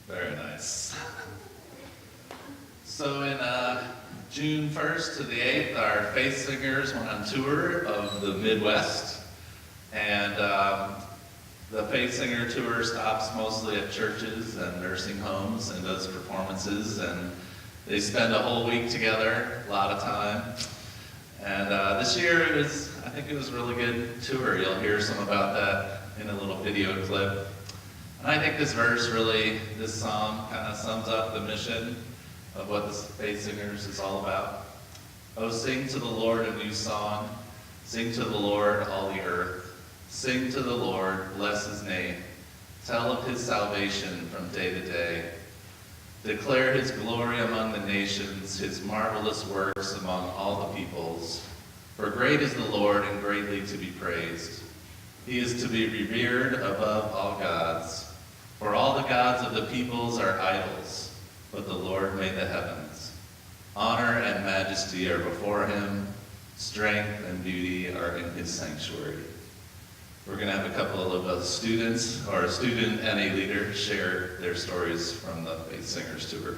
Very nice. So in June 1st to the 8th, our faith singers went on tour of the Midwest. And the faith singer tour stops mostly at churches and nursing homes and does performances. And they spend a whole week together, a lot of time. And this year I think it was a really good tour. You'll hear some about that in a little video clip. And I think this song kind of sums up the mission of what the Faith Singers is all about. Oh, sing to the Lord a new song. Sing to the Lord all the earth. Sing to the Lord, bless his name. Tell of his salvation from day to day. Declare his glory among the nations, his marvelous works among all the peoples. For great is the Lord and greatly to be praised. He is to be revered above all gods. For all the gods of the peoples are idols, but the Lord made the heavens. Honor and majesty are before him. Strength and beauty are in his sanctuary. We're going to have a couple of students, or a student and a leader, share their stories from the Faith Singers Tour.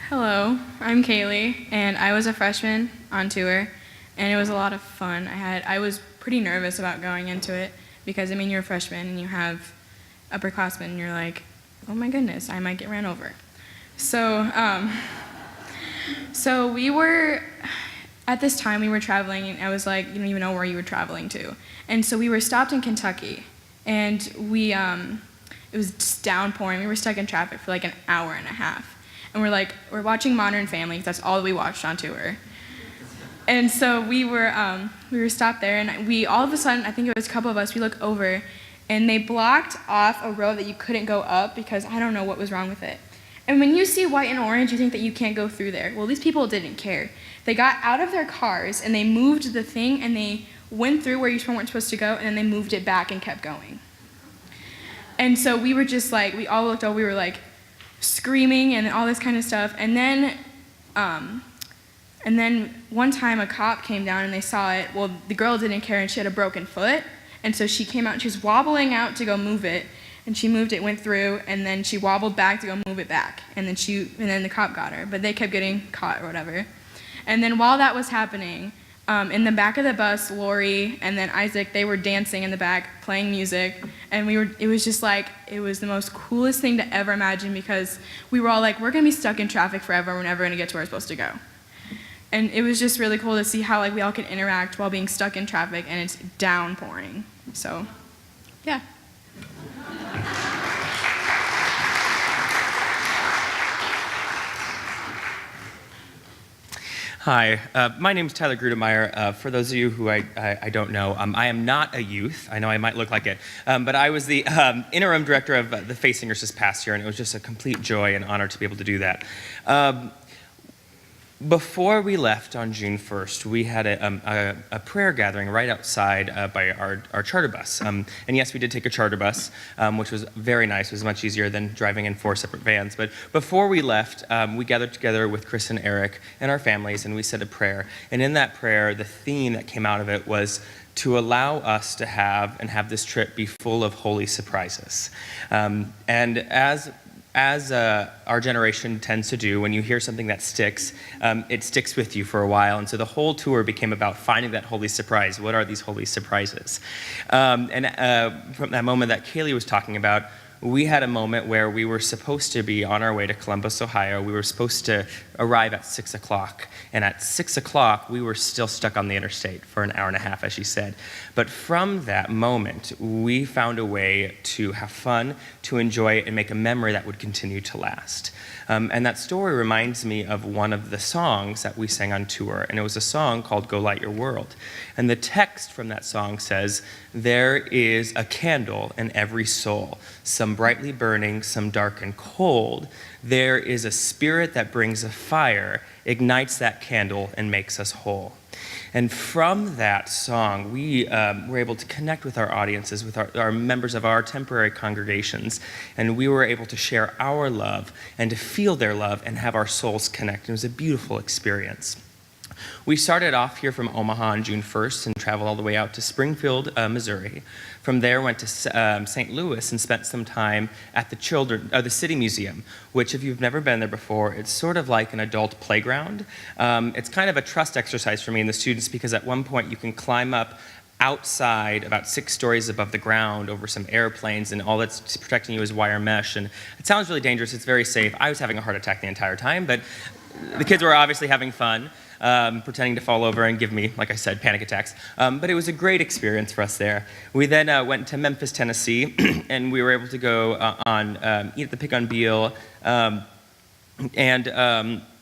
Hello, I'm Kaylee, and I was a freshman on tour, and it was a lot of fun. I was pretty nervous about going into it because, you're a freshman and you have upperclassmen, and you're like, oh my goodness, I might get ran over. So we were, at this time we were traveling, and I was like, you don't even know where you were traveling to. And so we were stopped in Kentucky, and it was just downpouring. We were stuck in traffic for like an hour and a half. And we're watching Modern Family, because that's all we watched on tour. And so we were stopped there, and we all of a sudden, I think it was a couple of us, we look over, and they blocked off a road that you couldn't go up because I don't know what was wrong with it. And when you see white and orange, you think that you can't go through there. Well, these people didn't care. They got out of their cars, and they moved the thing, and they went through where you weren't supposed to go, and then they moved it back and kept going. And so we were just like, we all looked over, we were like screaming and all this kind of stuff. And then one time a cop came down and they saw it. Well, the girl didn't care, and she had a broken foot. And so she came out, and she was wobbling out to go move it. And she moved it, went through, and then she wobbled back to go move it back. And then the cop got her, but they kept getting caught or whatever. And then while that was happening, in the back of the bus, Lori and then Isaac, they were dancing in the back, playing music. And it was just like, it was the most coolest thing to ever imagine, because we were all like, we're gonna be stuck in traffic forever, we're never gonna get to where we're supposed to go. And it was just really cool to see how we all can interact while being stuck in traffic, and it's downpouring. So, yeah. Hi, my name is Tyler Grudemeyer. For those of you who I don't know, I am not a youth. I know I might look like it, but I was the interim director of the Faith Singers this past year, and it was just a complete joy and honor to be able to do that. Before we left on June 1st, we had a prayer gathering right outside by our charter bus. And yes, we did take a charter bus, which was very nice. It was much easier than driving in 4 separate vans. But before we left, we gathered together with Chris and Eric and our families, and we said a prayer. And in that prayer, the theme that came out of it was to allow us to have this trip be full of holy surprises. And as our generation tends to do, when you hear something that sticks, it sticks with you for a while. And so the whole tour became about finding that holy surprise. What are these holy surprises? From that moment that Kaylee was talking about, we had a moment where we were supposed to be on our way to Columbus, Ohio. We were supposed to arrive at 6 o'clock. And at 6 o'clock, we were still stuck on the interstate for an hour and a half, as she said. But from that moment, we found a way to have fun, to enjoy it, and make a memory that would continue to last. And that story reminds me of one of the songs that we sang on tour. And it was a song called Go Light Your World. And the text from that song says, there is a candle in every soul, some brightly burning, some dark and cold. There is a spirit that brings a fire, ignites that candle, and makes us whole. And from that song, we were able to connect with our audiences, with our members of our temporary congregations, and we were able to share our love and to feel their love and have our souls connect. It was a beautiful experience. We started off here from Omaha on June 1st and traveled all the way out to Springfield, Missouri. From there, went to St. Louis and spent some time at the City Museum, which, if you've never been there before, it's sort of like an adult playground. It's kind of a trust exercise for me and the students, because at one point you can climb up outside about 6 stories above the ground over some airplanes, and all that's protecting you is wire mesh. And it sounds really dangerous. It's very safe. I was having a heart attack the entire time, but the kids were obviously having fun, pretending to fall over and give me, like I said, panic attacks. But it was a great experience for us there. We then went to Memphis, Tennessee, and we were able to go on Eat at the Pig on Beale.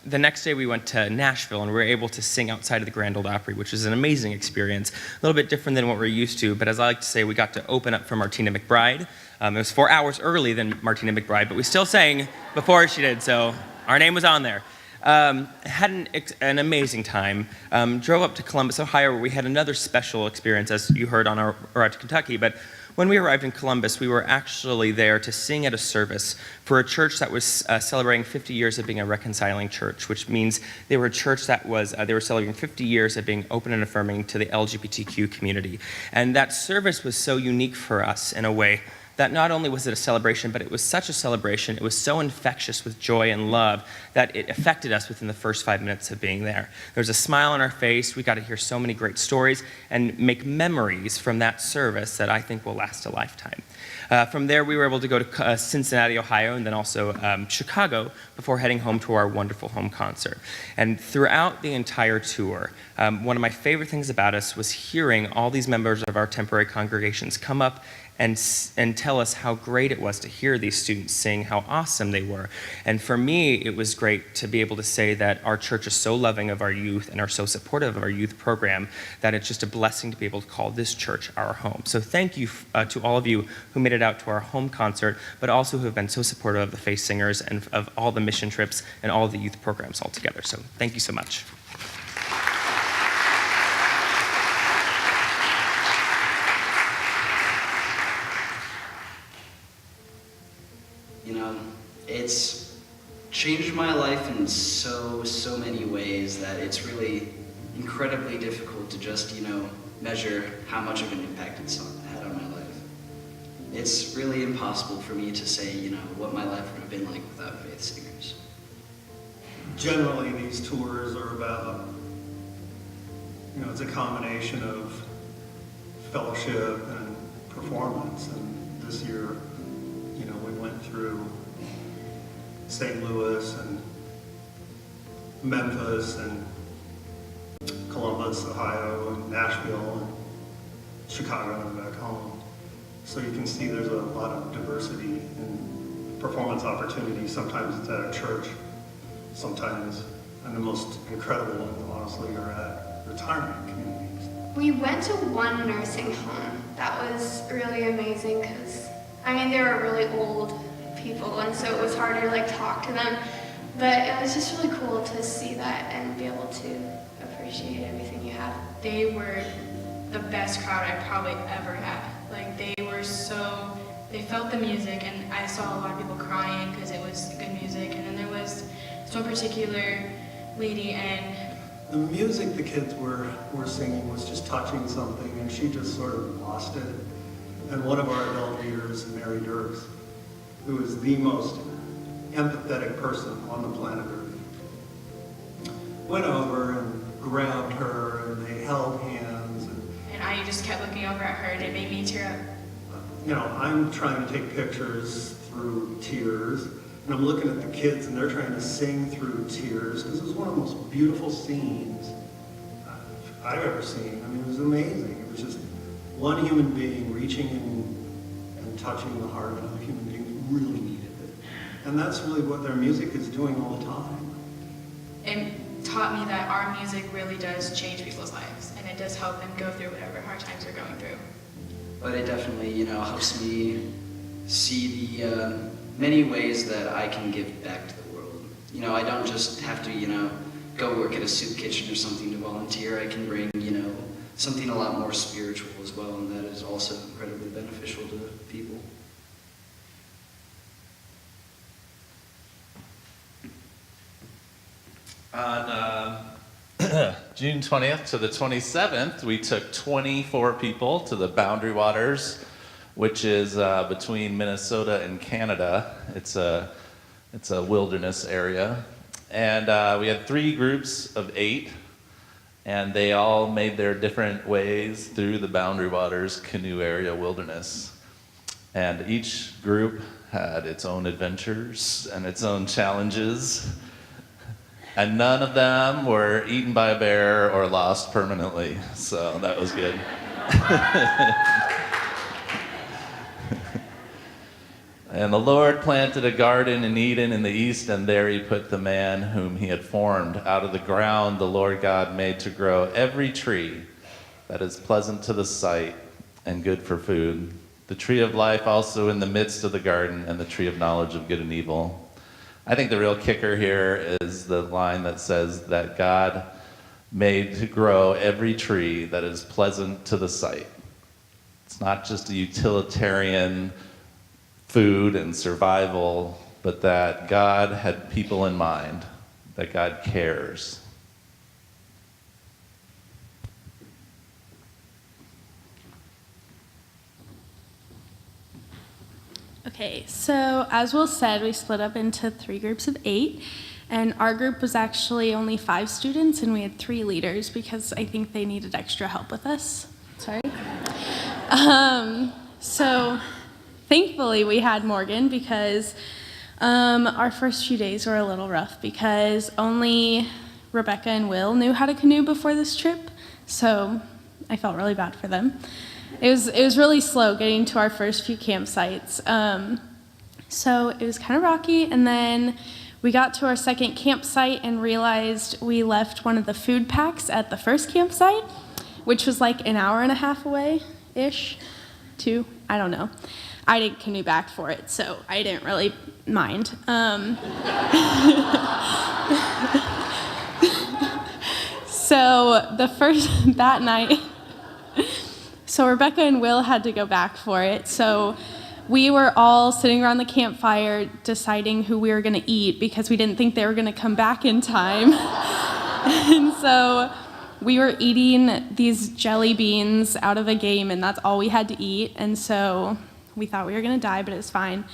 The next day we went to Nashville, and we were able to sing outside of the Grand Ole Opry, which was an amazing experience. A little bit different than what we're used to, but as I like to say, we got to open up for Martina McBride. It was 4 hours early than Martina McBride, but we still sang before she did, so our name was on there. Had an amazing time. Drove up to Columbus, Ohio, where we had another special experience, as you heard on our ride to Kentucky. But when we arrived in Columbus, we were actually there to sing at a service for a church that was celebrating 50 years of being a reconciling church, which means they were a church that was, they were celebrating 50 years of being open and affirming to the LGBTQ community. And that service was so unique for us in a way that not only was it a celebration, but it was such a celebration, it was so infectious with joy and love that it affected us within the first 5 minutes of being there. There was a smile on our face. We got to hear so many great stories and make memories from that service that I think will last a lifetime. From there, we were able to go to Cincinnati, Ohio, and then also Chicago before heading home to our wonderful home concert. And throughout the entire tour, one of my favorite things about us was hearing all these members of our temporary congregations come up and tell us how great it was to hear these students sing, how awesome they were. And for me, it was great to be able to say that our church is so loving of our youth and are so supportive of our youth program that it's just a blessing to be able to call this church our home. So thank you to all of you who made it out to our home concert, but also who have been so supportive of the Faith Singers and of all the mission trips and all the youth programs altogether. So thank you so much. You know, it's changed my life in so many ways that it's really incredibly difficult to just, measure how much of an impact it's had on my life. It's really impossible for me to say, what my life would have been like without Faith Singers. Generally, these tours are about, it's a combination of fellowship and performance. And this year, we went through St. Louis and Memphis and Columbus, Ohio, and Nashville, and Chicago, and back home. So you can see there's a lot of diversity in performance opportunities. Sometimes it's at a church, sometimes, and the most incredible ones, honestly, are at retirement communities. We went to one nursing home. That was really amazing because, they were really old people, and so it was hard to talk to them. But it was just really cool to see that and be able to appreciate everything you have. They were the best crowd I probably ever had. They felt the music, and I saw a lot of people crying because it was good music. And then there was this one particular lady, and the music the kids were singing was just touching something, and she just sort of lost it. And one of our adult leaders, Mary Dirks, who is the most empathetic person on the planet Earth, went over and grabbed her, and they held hands. And I just kept looking over at her, and it made me tear up. I'm trying to take pictures through tears, and I'm looking at the kids, and they're trying to sing through tears, because it was one of the most beautiful scenes I've ever seen. It was amazing. It was just one human being reaching in and touching the heart of another human being who really needed it. And that's really what their music is doing all the time. It taught me that our music really does change people's lives, and it does help them go through whatever hard times they're going through. But it definitely, helps me see the many ways that I can give back to the world. I don't just have to, go work at a soup kitchen or something to volunteer. I can bring, something a lot more spiritual as well, and that is also incredibly beneficial to people. On June 20th to the 27th, we took 24 people to the Boundary Waters, which is between Minnesota and Canada. It's a wilderness area. And we had 3 groups of 8, and they all made their different ways through the Boundary Waters canoe area wilderness. And each group had its own adventures and its own challenges. And none of them were eaten by a bear or lost permanently. So that was good. And the Lord planted a garden in Eden in the east, and there he put the man whom he had formed. Out of the ground the Lord God made to grow every tree that is pleasant to the sight and good for food. The tree of life also in the midst of the garden, and the tree of knowledge of good and evil. I think the real kicker here is the line that says that God made to grow every tree that is pleasant to the sight. It's not just a utilitarian food and survival, but that God had people in mind, that God cares. Okay, so as Will said, we split up into 3 groups of 8, and our group was actually only 5 students, and we had 3 leaders because I think they needed extra help with us. Sorry. So thankfully we had Morgan because our first few days were a little rough because only Rebecca and Will knew how to canoe before this trip, so I felt really bad for them. It was really slow getting to our first few campsites. So it was kind of rocky, and then we got to our second campsite and realized we left one of the food packs at the first campsite, which was like an hour and a half away-ish, 2, I don't know. I didn't canoe back for it, so I didn't really mind. So that night, so Rebecca and Will had to go back for it. So we were all sitting around the campfire deciding who we were going to eat because we didn't think they were going to come back in time. And so we were eating these jelly beans out of a game, and that's all we had to eat. And so we thought we were going to die, but it was fine.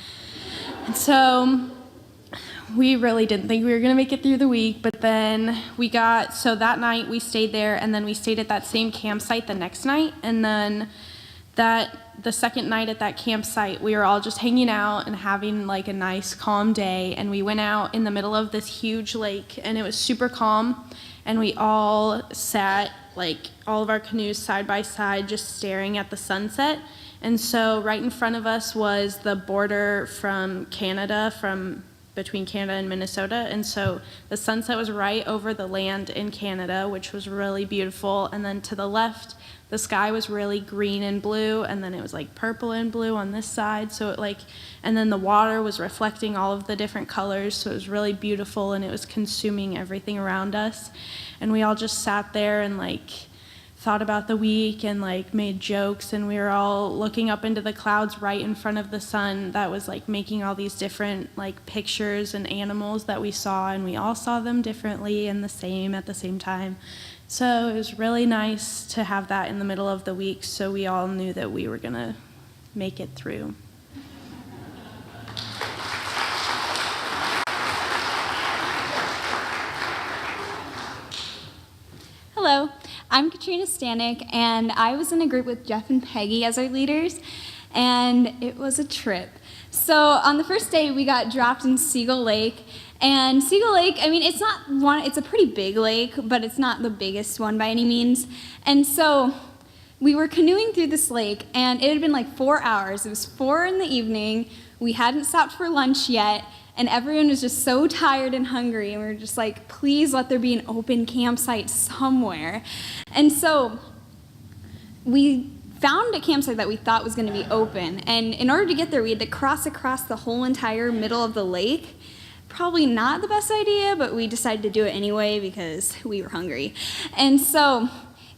And so we really didn't think we were going to make it through the week, but then so that night we stayed there, and then we stayed at that same campsite the next night, and then the second night at that campsite, we were all just hanging out and having like a nice calm day, and we went out in the middle of this huge lake, and it was super calm, and we all sat, like all of our canoes side by side, just staring at the sunset. And so right in front of us was the border from Canada, between Canada and Minnesota, and so the sunset was right over the land in Canada, which was really beautiful. And then to the left, the sky was really green and blue, and then it was like purple and blue on this side. And then the water was reflecting all of the different colors, so it was really beautiful, and it was consuming everything around us. And we all just sat there and thought about the week and made jokes, and we were all looking up into the clouds right in front of the sun that was making all these different pictures and animals that we saw, and we all saw them differently and at the same time. So it was really nice to have that in the middle of the week, so we all knew that we were gonna make it through. Hello, I'm Katrina Stanek, and I was in a group with Jeff and Peggy as our leaders, and it was a trip. So on the first day, we got dropped in Seagull Lake, and Seagull Lake, it's a pretty big lake, but it's not the biggest one by any means. And so we were canoeing through this lake, and it had been 4 hours. It was 4 in the evening. We hadn't stopped for lunch yet, and everyone was just so tired and hungry, and we were just please let there be an open campsite somewhere. And so we found a campsite that we thought was going to be open, and in order to get there, we had to cross across the whole entire middle of the lake. Probably not the best idea, but we decided to do it anyway because we were hungry. And so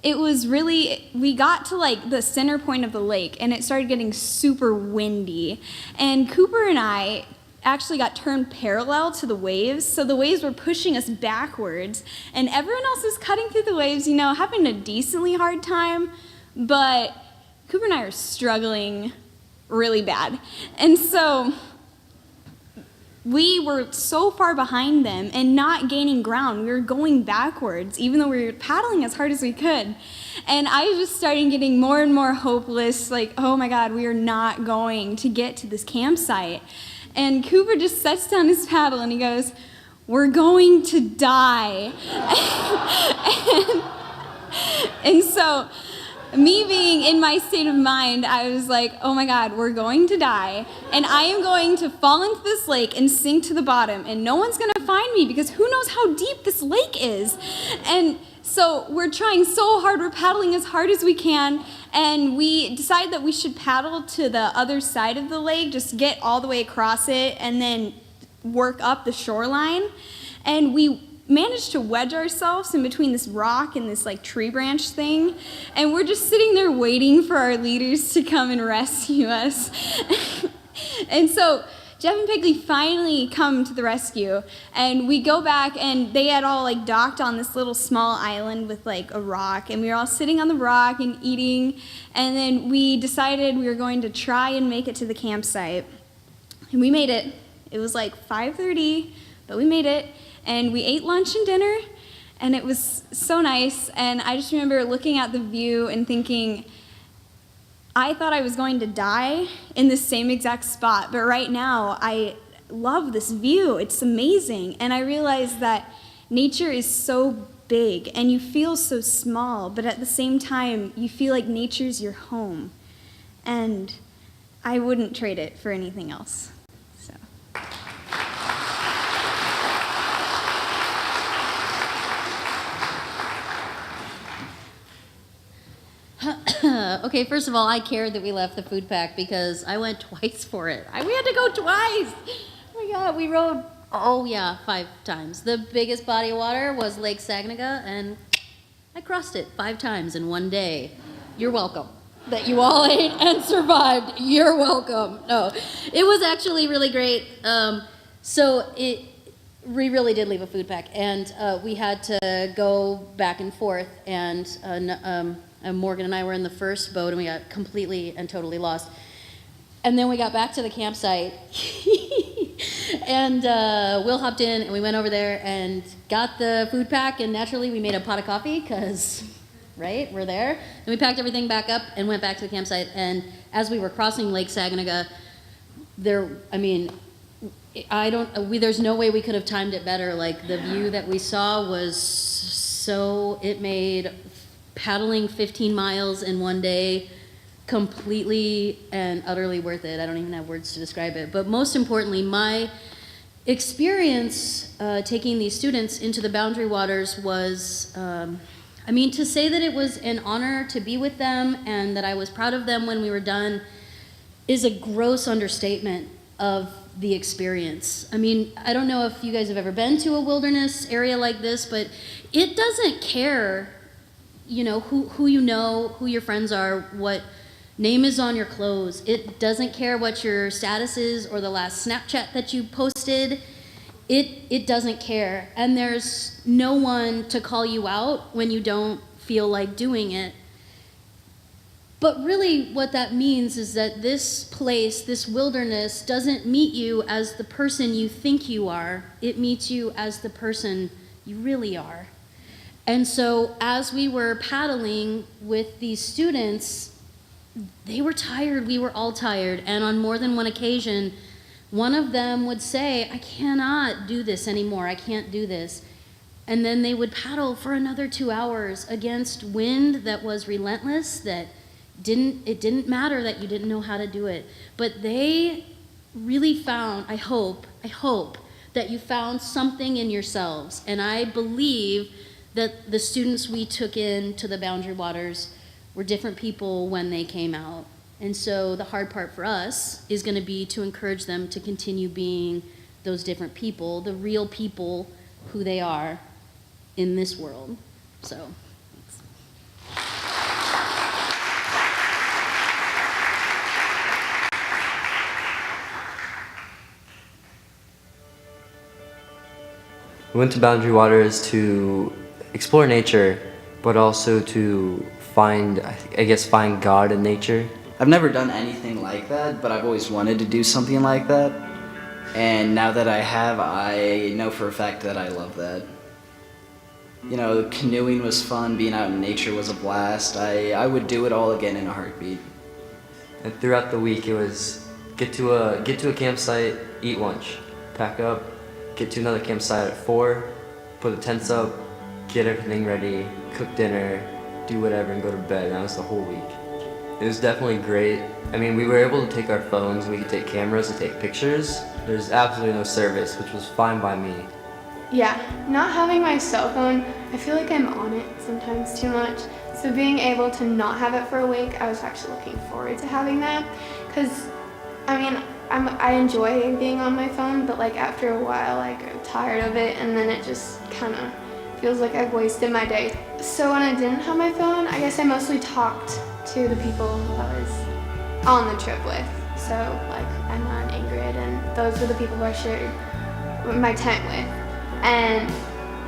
we got to the center point of the lake, and it started getting super windy. And Cooper and I actually got turned parallel to the waves, so the waves were pushing us backwards, and everyone else was cutting through the waves, having a decently hard time, but Cooper and I are struggling really bad. And so we were so far behind them and not gaining ground. We were going backwards, even though we were paddling as hard as we could. And I was just starting getting more and more hopeless, like, oh my God, we are not going to get to this campsite. And Cooper just sets down his paddle and he goes, "We're going to die." and so me being in my state of mind, I was like, oh my God, we're going to die, and I am going to fall into this lake and sink to the bottom, and no one's going to find me because who knows how deep this lake is. And so we're trying so hard, we're paddling as hard as we can, and we decided that we should paddle to the other side of the lake, just get all the way across it, and then work up the shoreline. And we managed to wedge ourselves in between this rock and this tree branch thing, and we're just sitting there waiting for our leaders to come and rescue us. And so Jeff and Pigley finally come to the rescue, and we go back, and they had all docked on this little small island with a rock, and we were all sitting on the rock and eating, and then we decided we were going to try and make it to the campsite. And we made it. It was 5:30, but we made it. And we ate lunch and dinner, and it was so nice. And I just remember looking at the view and thinking, I thought I was going to die in this same exact spot, but right now I love this view. It's amazing. And I realized that nature is so big, and you feel so small, but at the same time, you feel like nature's your home. And I wouldn't trade it for anything else. Okay, first of all, I cared that we left the food pack because I went twice for it. We had to go twice. Oh my God, we rode, 5 times. The biggest body of water was Lake Saginaga, and I crossed it 5 times in one day. You're welcome. That you all ate and survived. You're welcome. No, it was actually really great. We really did leave a food pack, and we had to go back and forth, and Morgan and I were in the first boat, and we got completely and totally lost. And then we got back to the campsite, and Will hopped in, and we went over there and got the food pack, and naturally we made a pot of coffee, because, right, we're there. And we packed everything back up and went back to the campsite, and as we were crossing Lake Saginaga, there's no way we could have timed it better. The view that we saw was it made paddling 15 miles in one day completely and utterly worth it. I don't even have words to describe it. But most importantly, my experience taking these students into the Boundary Waters was, to say that it was an honor to be with them and that I was proud of them when we were done is a gross understatement of the experience. I don't know if you guys have ever been to a wilderness area like this, but it doesn't care who who your friends are, what name is on your clothes. It doesn't care what your status is or the last Snapchat that you posted. It doesn't care. And there's no one to call you out when you don't feel like doing it. But really what that means is that this place, this wilderness, doesn't meet you as the person you think you are. It meets you as the person you really are. And so as we were paddling with these students, they were tired, we were all tired, and on more than one occasion, one of them would say, I cannot do this anymore, I can't do this. And then they would paddle for another 2 hours against wind that was relentless, that it didn't matter that you didn't know how to do it. But they really found, I hope that you found something in yourselves. And I believe that the students we took into the Boundary Waters were different people when they came out. And so the hard part for us is going to be to encourage them to continue being those different people, the real people who they are in this world. So, thanks. We went to Boundary Waters to explore nature, but also to find God in nature. I've never done anything like that, but I've always wanted to do something like that. And now that I have, I know for a fact that I love that. You know, canoeing was fun, being out in nature was a blast. I would do it all again in a heartbeat. And throughout the week, it was get to a campsite, eat lunch, pack up, get to another campsite at 4, put the tents up, get everything ready, cook dinner, do whatever, and go to bed. And that was the whole week. It was definitely great. I mean, we were able to take our phones, we could take cameras to take pictures. There's absolutely no service, which was fine by me. Yeah, not having my cell phone, I feel like I'm on it sometimes too much. So being able to not have it for a week, I was actually looking forward to having that. Because, I mean, I enjoy being on my phone, but like after a while I grow tired of it, and then it just kind of feels like I've wasted my day. So when I didn't have my phone, I guess I mostly talked to the people I was on the trip with. So like Emma and Ingrid, and those were the people who I shared my tent with. And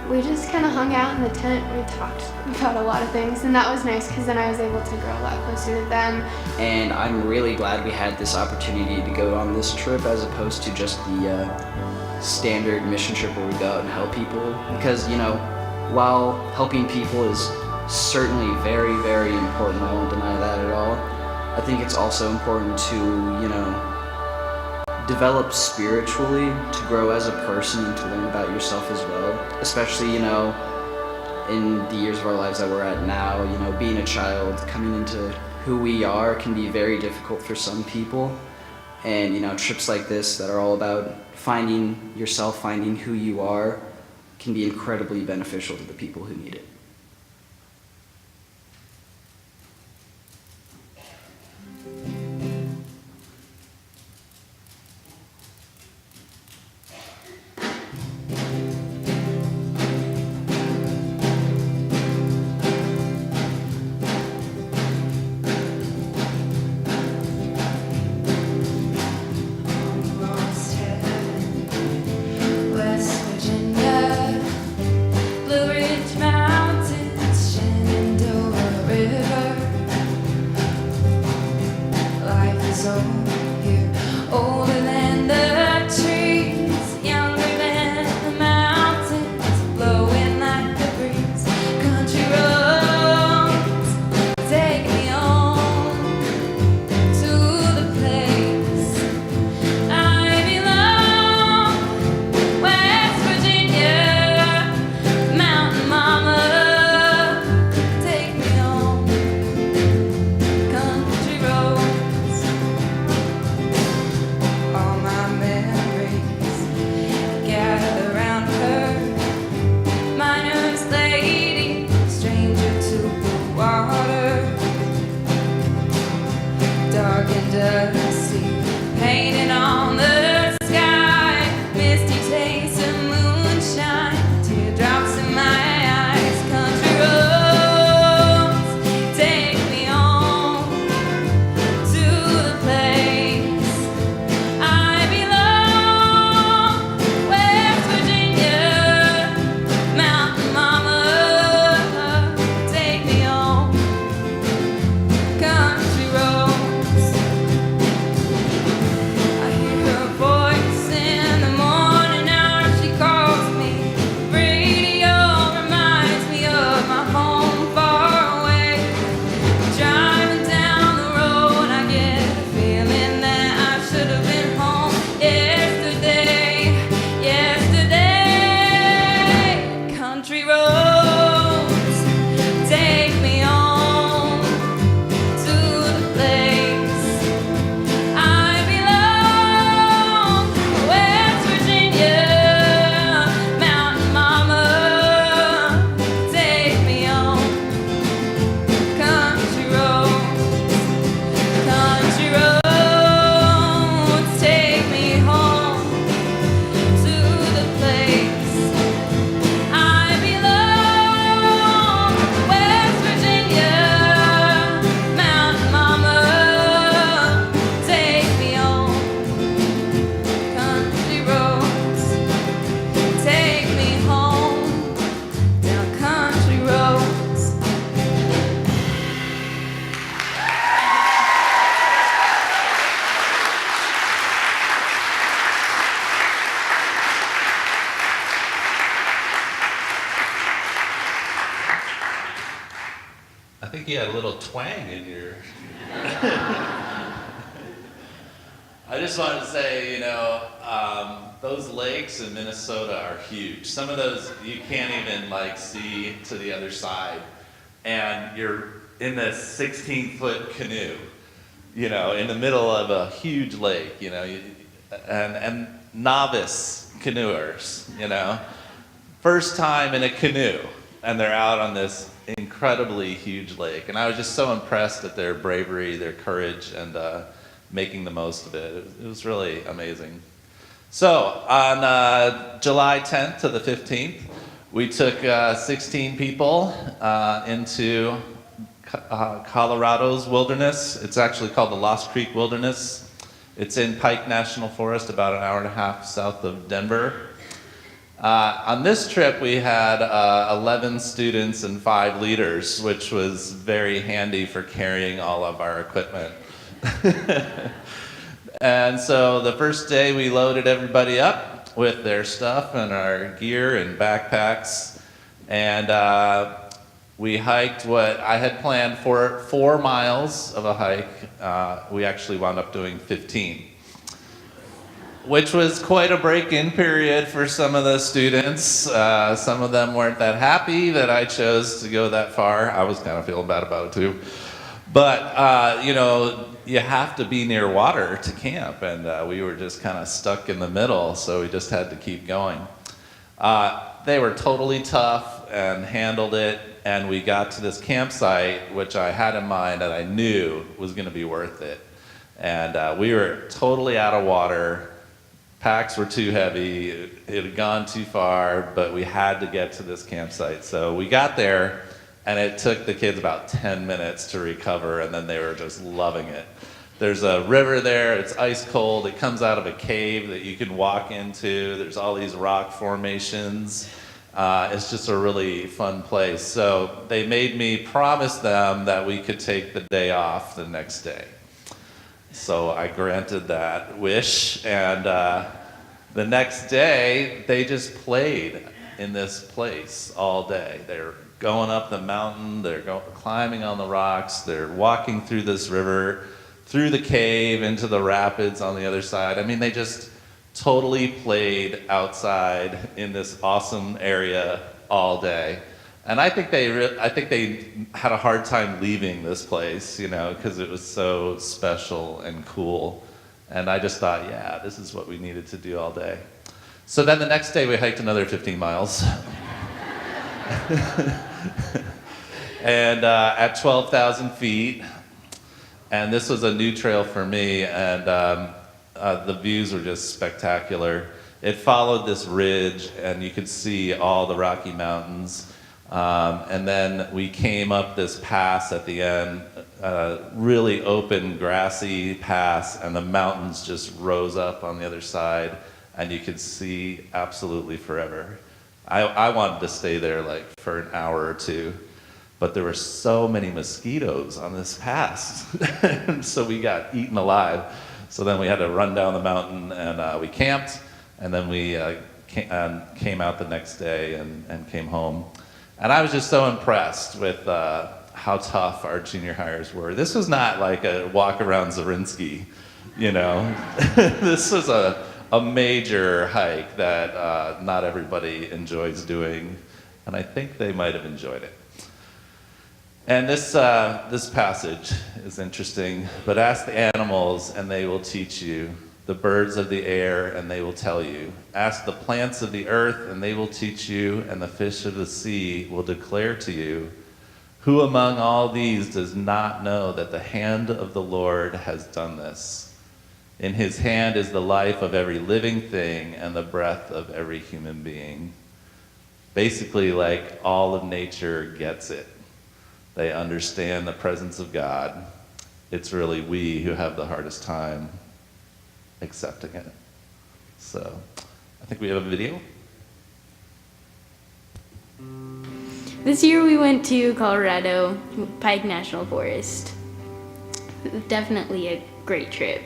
we just kind of hung out in the tent. We talked about a lot of things, and that was nice because then I was able to grow a lot closer to them. And I'm really glad we had this opportunity to go on this trip as opposed to just the standard mission trip where we go out and help people. Because, you know, while helping people is certainly very, very important, I won't deny that at all, I think it's also important to, you know, develop spiritually, to grow as a person and to learn about yourself as well. Especially, you know, in the years of our lives that we're at now, you know, being a child, coming into who we are can be very difficult for some people. And, you know, trips like this that are all about finding yourself, finding who you are, can be incredibly beneficial to the people who need it. think you had a little twang in your... I just wanted to say, those lakes in Minnesota are huge. Some of those you can't even see to the other side. And you're in this 16-foot canoe, in the middle of a huge lake, and novice canoers, first time in a canoe, and they're out on this incredibly huge lake. And I was just so impressed at their bravery, their courage, and making the most of it. It was really amazing. So on July 10th to the 15th, we took 16 people into Colorado's wilderness. It's actually called the Lost Creek Wilderness. It's in Pike National Forest, about an hour and a half south of Denver. On this trip, we had 11 students and 5 leaders, which was very handy for carrying all of our equipment. And so the first day, we loaded everybody up with their stuff and our gear and backpacks. And we hiked what I had planned for 4 miles of a hike. We actually wound up doing 15. Which was quite a break-in period for some of the students. Some of them weren't that happy that I chose to go that far. I was kind of feeling bad about it too. But, you have to be near water to camp, and we were just kind of stuck in the middle, so we just had to keep going. They were totally tough and handled it, and we got to this campsite, which I had in mind and I knew was going to be worth it. And we were totally out of water. Packs were too heavy, it had gone too far, but we had to get to this campsite. So we got there, and it took the kids about 10 minutes to recover, and then they were just loving it. There's a river there, it's ice cold, it comes out of a cave that you can walk into, there's all these rock formations. It's just a really fun place. So they made me promise them that we could take the day off the next day. So I granted that wish, and the next day, they just played in this place all day. They're going up the mountain, they're climbing on the rocks, they're walking through this river, through the cave, into the rapids on the other side. I mean, they just totally played outside in this awesome area all day. And I think they had a hard time leaving this place, because it was so special and cool. And I just thought, yeah, this is what we needed to do all day. So then the next day we hiked another 15 miles. And at 12,000 feet, and this was a new trail for me, and the views were just spectacular. It followed this ridge, and you could see all the Rocky Mountains. And then we came up this pass at the end, really open, grassy pass, and the mountains just rose up on the other side, and you could see absolutely forever. I wanted to stay there for an hour or two, but there were so many mosquitoes on this pass, so we got eaten alive. So then we had to run down the mountain, and we camped, and then we came out the next day and came home. And I was just so impressed with how tough our junior hires were. This was not like a walk around Zarinsky, This was a major hike that not everybody enjoys doing, and I think they might have enjoyed it. And this passage is interesting. But ask the animals, and they will teach you. The birds of the air, and they will tell you. Ask the plants of the earth, and they will teach you, and the fish of the sea will declare to you. Who among all these does not know that the hand of the Lord has done this? In his hand is the life of every living thing and the breath of every human being. Basically, all of nature gets it. They understand the presence of God. It's really we who have the hardest time accepting it. So I think we have a video. This year we went to Colorado, Pike National Forest. Definitely a great trip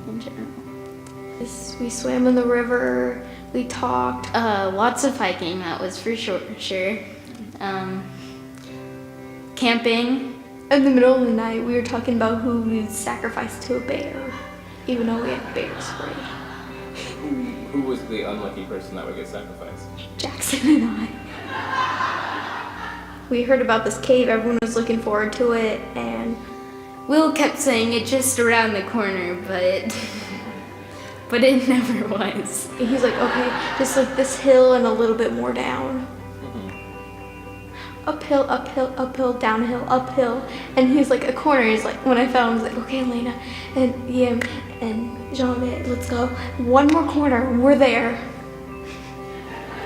in general. We swam in the river, we talked. Lots of hiking, that was for sure. Camping, in the middle of the night, we were talking about who we would sacrifice to a bear, even though we had bear spray. Who was the unlucky person that would get sacrificed? Jackson and I. We heard about this cave, everyone was looking forward to it, and Will kept saying it just around the corner, but it never was. he's like, okay, just like this hill and a little bit more down. Uphill, uphill, uphill, downhill, uphill. And he's like, a corner. He's like, when I found him, I was like, okay, Elena and Ian and Jean, let's go. One more corner, we're there.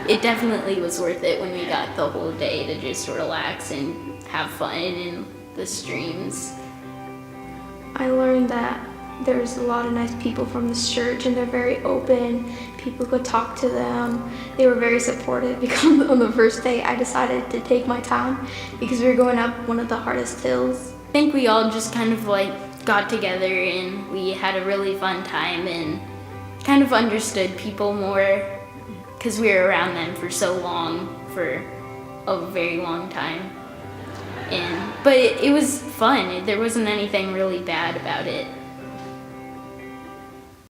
It definitely was worth it when we got the whole day to just relax and have fun in the streams. I learned that there's a lot of nice people from this church and they're very open. People could talk to them. They were very supportive because on the first day I decided to take my time because we were going up one of the hardest hills. I think we all just kind of like got together and we had a really fun time and kind of understood people more because we were around them for so long, for a very long time. But it was fun. There wasn't anything really bad about it.